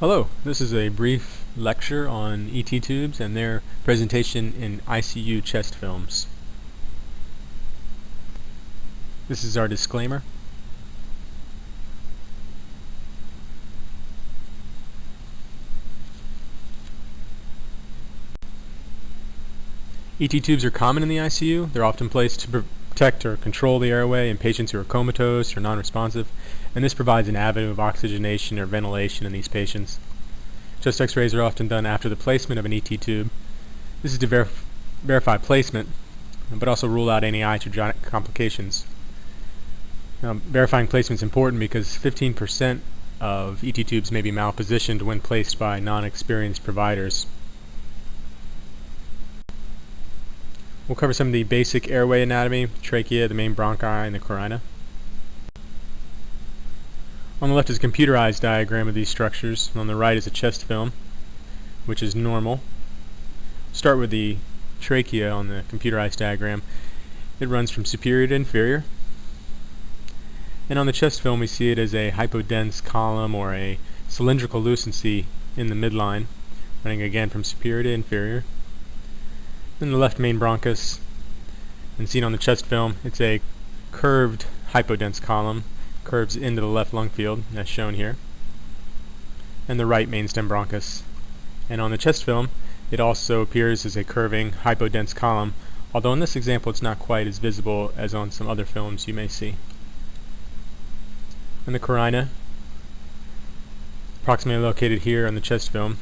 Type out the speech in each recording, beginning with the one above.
Hello, this is a brief lecture on ET tubes and their presentation in ICU chest films. This is our disclaimer. ET tubes are common in the ICU. They're often placed to protect or control the airway in patients who are comatose or non-responsive, and this provides an avenue of oxygenation or ventilation in these patients. Chest x-rays are often done after the placement of an ET tube. This is to verify placement, but also rule out any iatrogenic complications. Verifying placement is important because 15% of ET tubes may be malpositioned when placed by non-experienced providers. We'll cover some of the basic airway anatomy: trachea, the main bronchi, and the carina. On the left is a computerized diagram of these structures, and on the right is a chest film, which is normal. Start with the trachea on the computerized diagram. It runs from superior to inferior. And on the chest film we see it as a hypodense column or a cylindrical lucency in the midline, running again from superior to inferior. Then the left main bronchus, and seen on the chest film, it's a curved hypodense column, curves into the left lung field, as shown here. And the right main stem bronchus. And on the chest film, it also appears as a curving hypodense column, although in this example it's not quite as visible as on some other films you may see. And the carina, approximately located here on the chest film.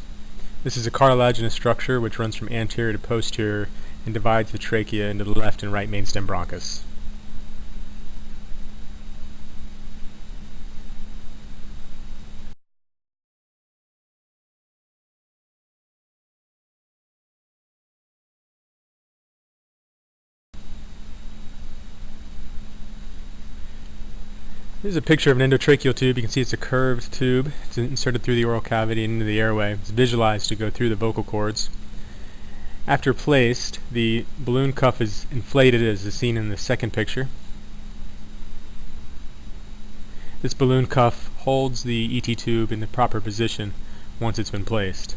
This is a cartilaginous structure which runs from anterior to posterior and divides the trachea into the left and right main stem bronchus. This is a picture of an endotracheal tube. You can see it's a curved tube. It's inserted through the oral cavity and into the airway. It's visualized to go through the vocal cords. After placed, the balloon cuff is inflated, as is seen in the second picture. This balloon cuff holds the ET tube in the proper position once it's been placed.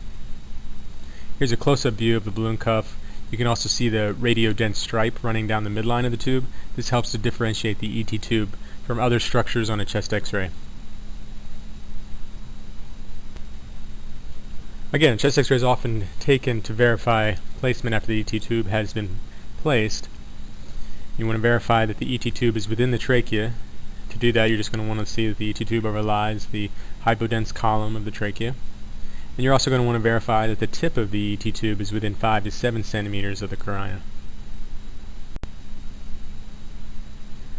Here's a close-up view of the balloon cuff. You can also see the radiodense stripe running down the midline of the tube. This helps to differentiate the ET tube from other structures on a chest x-ray. Again, chest x-ray is often taken to verify placement after the ET tube has been placed. You want to verify that the ET tube is within the trachea. To do that, you're just going to want to see that the ET tube overlies the hypodense column of the trachea. And you're also going to want to verify that the tip of the ET tube is within 5 to 7 centimeters of the carina.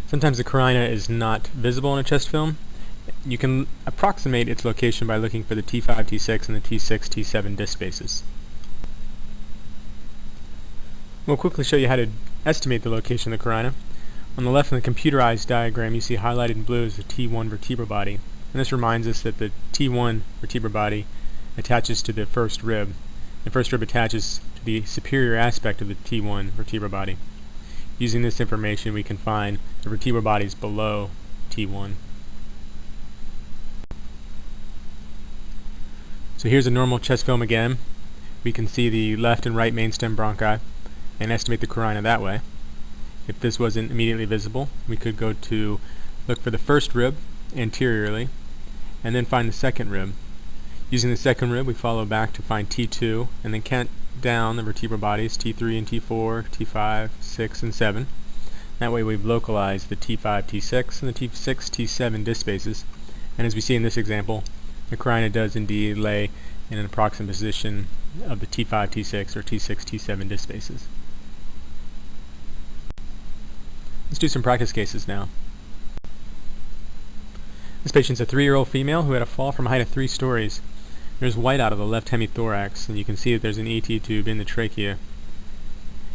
Sometimes the carina is not visible in a chest film. You can approximate its location by looking for the T5, T6, and the T6, T7 disc spaces. We'll quickly show you how to estimate the location of the carina. On the left in the computerized diagram, you see highlighted in blue is the T1 vertebral body. And this reminds us that the T1 vertebral body attaches to the first rib. The first rib attaches to the superior aspect of the T1 vertebral body. Using this information, we can find the vertebral bodies below T1. So here's a normal chest film again. We can see the left and right main stem bronchi and estimate the carina that way. If this wasn't immediately visible, we could go to look for the first rib anteriorly and then find the second rib. Using the second rib, we follow back to find T2 and then count down the vertebral bodies, T3 and T4, T5, 6, and 7. That way we've localized the T5, T6, and the T6, T7 disc spaces. And as we see in this example, the carina does indeed lay in an approximate position of the T5, T6, or T6, T7 disc spaces. Let's do some practice cases now. This patient's a 3-year-old female who had a fall from a height of 3 stories. There's white out of the left hemithorax, and you can see that there's an ET tube in the trachea.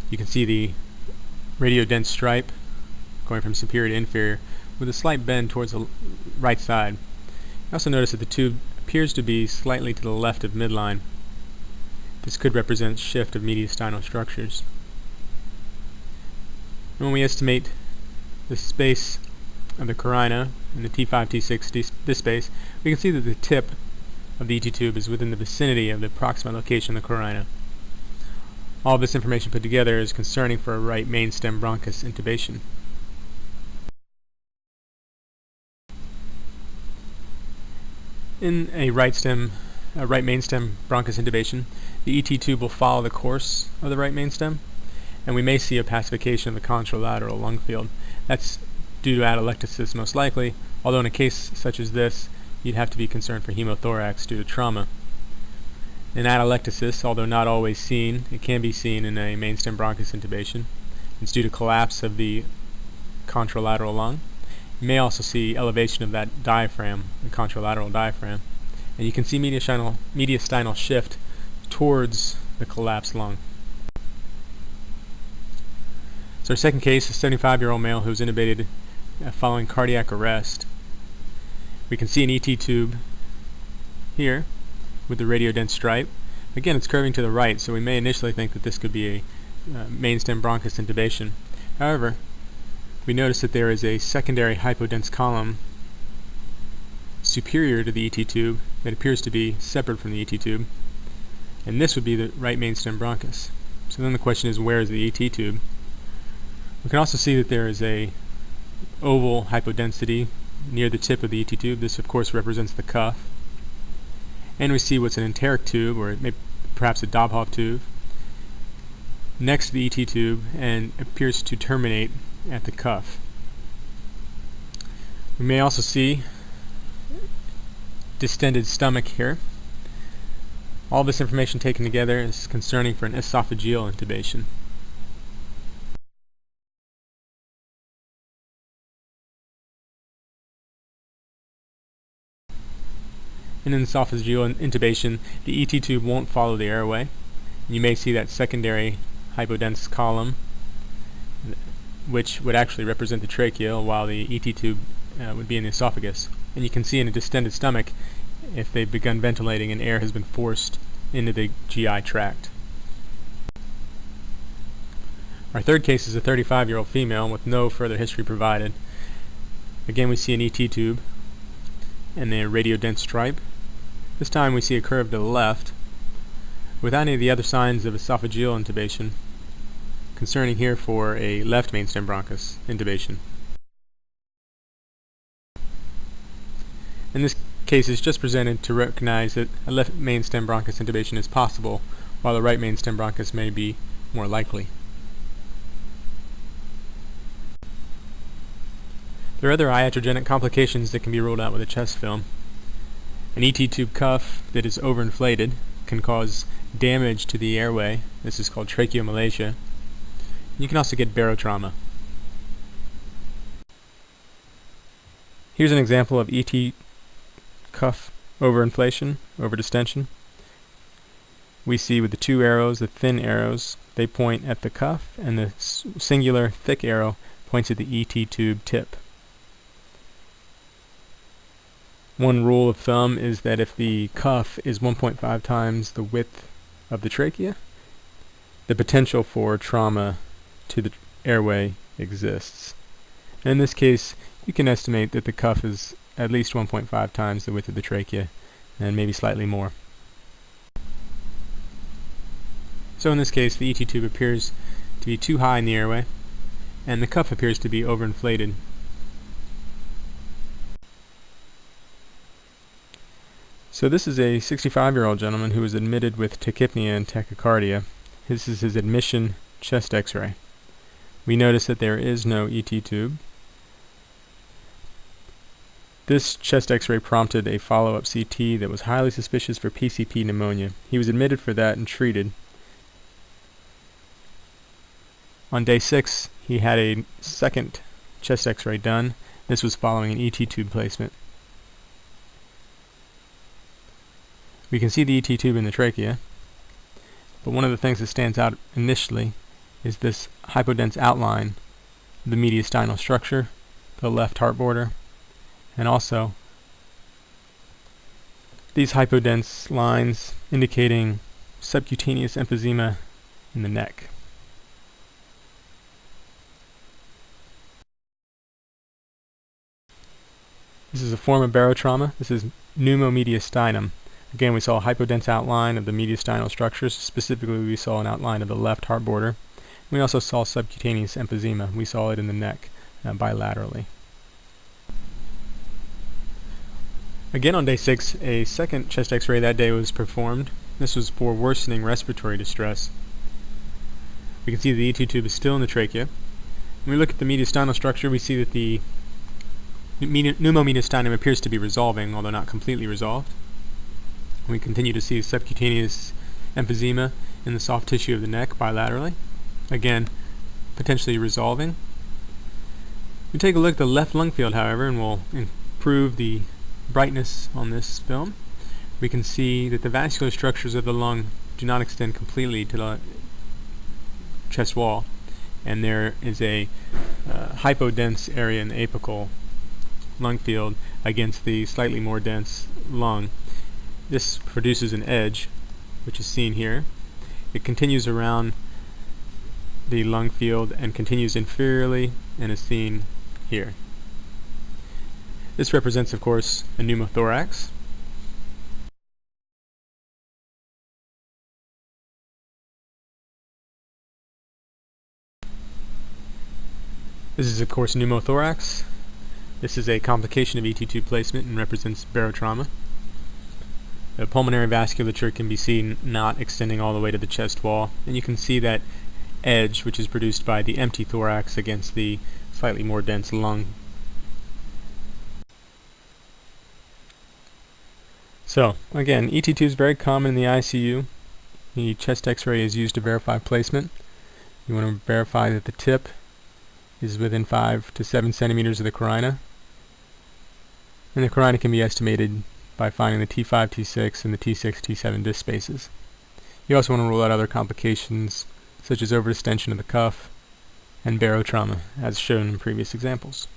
You can see the radiodense stripe going from superior to inferior with a slight bend towards the right side. You also notice that the tube appears to be slightly to the left of midline. This could represent shift of mediastinal structures. And when we estimate the space of the carina in the T5, T6 disc space, we can see that the tip of the ET tube is within the vicinity of the proximate location of the carina. All this information put together is concerning for a right mainstem bronchus intubation. In a right mainstem bronchus intubation, the ET tube will follow the course of the right mainstem, and we may see a pacification of the contralateral lung field. That's due to atelectasis most likely, although in a case such as this, you'd have to be concerned for hemothorax due to trauma. In atelectasis, although not always seen, it can be seen in a mainstem bronchus intubation. It's due to collapse of the contralateral lung. You may also see elevation of that diaphragm, the contralateral diaphragm, and you can see mediastinal shift towards the collapsed lung. So our second case is a 75-year-old male who was intubated following cardiac arrest. We can see an ET tube here with the radiodense stripe. Again, it's curving to the right, so we may initially think that this could be a mainstem bronchus intubation. However, we notice that there is a secondary hypodense column superior to the ET tube that appears to be separate from the ET tube, and this would be the right mainstem bronchus. So then the question is, where is the ET tube? We can also see that there is a oval hypodensity near the tip of the ET tube. This of course represents the cuff. And we see what's an enteric tube, or perhaps a Dobhoff tube, next to the ET tube and appears to terminate at the cuff. We may also see distended stomach here. All this information taken together is concerning for an esophageal intubation. In an esophageal intubation, the ET tube won't follow the airway. You may see that secondary hypodense column, which would actually represent the trachea, while the ET tube would be in the esophagus. And you can see in a distended stomach if they've begun ventilating and air has been forced into the GI tract. Our third case is a 35-year-old female with no further history provided. Again, we see an ET tube and the radiodense stripe. This time we see a curve to the left without any of the other signs of esophageal intubation, concerning here for a left mainstem bronchus intubation. In this case, it's just presented to recognize that a left mainstem bronchus intubation is possible, while the right mainstem bronchus may be more likely. There are other iatrogenic complications that can be ruled out with a chest film. An ET tube cuff that is overinflated can cause damage to the airway. This is called tracheomalacia. You can also get barotrauma. Here's an example of ET cuff overinflation, overdistension. We see with the two arrows, the thin arrows, they point at the cuff, and the singular thick arrow points at the ET tube tip. One rule of thumb is that if the cuff is 1.5 times the width of the trachea, the potential for trauma to the airway exists. And in this case, you can estimate that the cuff is at least 1.5 times the width of the trachea, and maybe slightly more. So in this case, the ET tube appears to be too high in the airway, and the cuff appears to be overinflated. So this is a 65-year-old gentleman who was admitted with tachypnea and tachycardia. This is his admission chest x-ray. We notice that there is no ET tube. This chest x-ray prompted a follow-up CT that was highly suspicious for PCP pneumonia. He was admitted for that and treated. On day 6, he had a second chest x-ray done. This was following an ET tube placement. We can see the ET tube in the trachea, but one of the things that stands out initially is this hypodense outline, the mediastinal structure, the left heart border, and also these hypodense lines indicating subcutaneous emphysema in the neck. This is a form of barotrauma. This is pneumomediastinum. Again, we saw a hypodense outline of the mediastinal structures. Specifically, we saw an outline of the left heart border. We also saw subcutaneous emphysema. We saw it in the neck bilaterally. Again, on day 6, a second chest x-ray that day was performed. This was for worsening respiratory distress. We can see the E2 tube is still in the trachea. When we look at the mediastinal structure, we see that the pneumomediastinum appears to be resolving, although not completely resolved. We continue to see subcutaneous emphysema in the soft tissue of the neck bilaterally. Again, potentially resolving. We take a look at the left lung field, however, and we'll improve the brightness on this film. We can see that the vascular structures of the lung do not extend completely to the chest wall, and there is a hypodense area in the apical lung field against the slightly more dense lung. This produces an edge, which is seen here. It continues around the lung field and continues inferiorly and is seen here. This represents, of course, a pneumothorax. This is, of course, pneumothorax. This is a complication of ET tube placement and represents barotrauma. The pulmonary vasculature can be seen not extending all the way to the chest wall, and you can see that edge, which is produced by the empty thorax against the slightly more dense lung. So, again, ET tube is very common in the ICU. The chest x-ray is used to verify placement. You want to verify that the tip is within 5 to 7 centimeters of the carina. And the carina can be estimated by finding the T5, T6, and the T6, T7 disc spaces. You also want to rule out other complications such as overextension of the cuff and barotrauma, as shown in previous examples.